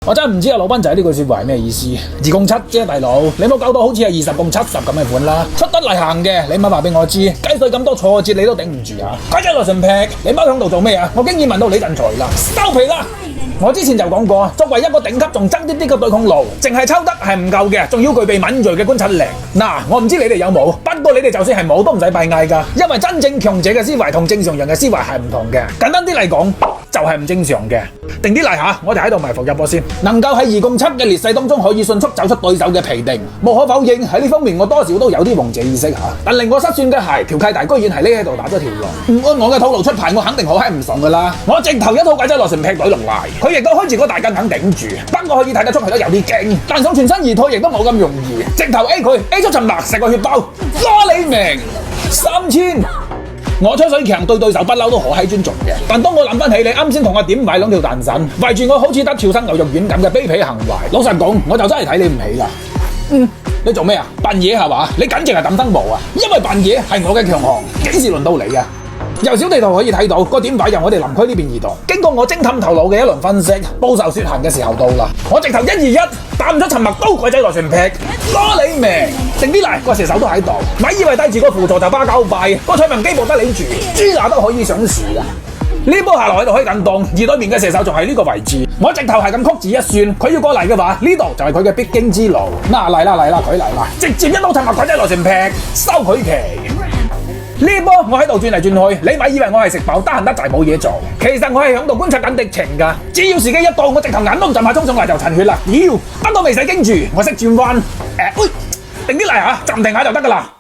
我真係唔知阿老賓仔呢句說話係咩意思。2共7啫，大佬，你冇搞到好似係20共70咁嘅款啦。出得嚟行嘅，你咪話俾我知，雞碎咁多挫折你都頂唔住啊！鬼仔羅順劈，你踎響度做咩啊？我經已問到你陣才啦，收皮啦！我之前就講過，作為一個頂級仲爭啲啲嘅對抗爐，淨係抽得係唔夠嘅，仲要具備敏銳嘅觀察力。嗱，我唔知你哋有冇，不過你哋就算係冇都唔使閉翳㗎，因為真正強者嘅思維同正常人嘅思維係唔同嘅。簡單啲嚟講，就係唔正常嘅。定啲嚟下，我哋喺度埋伏入波先。能夠喺2共7嘅劣勢當中可以迅速走出對手嘅皮定，無可否認喺呢方面我多少都有啲王者意識嚇。但令我失算嘅係條契弟居然係匿喺度打咗條龍，唔按我嘅套路出牌，我肯定好閪唔爽㗎啦！我直頭一套鬼仔落船劈隊龍賴，佢亦都開住個大筋肯頂住，不過可以睇得出佢都有啲驚，但想全身而退亦都冇咁容易，直頭 A 佢 A 出陳白食個血包，攞你命3000。我吹水強對對手不嬲都好閪尊重嘅，但當我諗翻起你啱先同我點買2條蛋散，圍住我好似得跳生牛肉丸咁嘅卑鄙行為，老實講我就真係睇你唔起啦。你做咩啊？扮嘢係嘛？你簡直係抌燈毛啊！因為扮嘢係我嘅強項，幾時輪到你啊？由小地圖可以睇到個點位由我哋林區呢邊移動，經過我偵探頭腦嘅一輪分析，報仇雪恨嘅時候到啦！我直頭121打唔出陳默刀鬼仔來船劈，攞你命！定啲嚟個射手都喺度，咪以為帶住個輔助就巴交拜，個蔡文基博得你住，豬乸都可以上樹啊！呢波下落喺度開緊檔，而對面嘅射手仲係呢個位置，我直頭係咁曲指一算，佢要過嚟嘅話，呢度就係佢嘅必經之路。嗱嚟啦，佢嚟啦，直接一刀陳默鬼仔來船劈，收佢旗！呢波我喺度轉嚟轉去，你咪以為我係食飽得閒得滯冇嘢做，其實我係響度觀察緊敵情㗎。只要時機一到，我直頭眼都唔浸下衝上嚟就陳血啦！妖，不過未使驚住，我識轉彎。喂，定啲嚟嚇，暫停下就得㗎啦。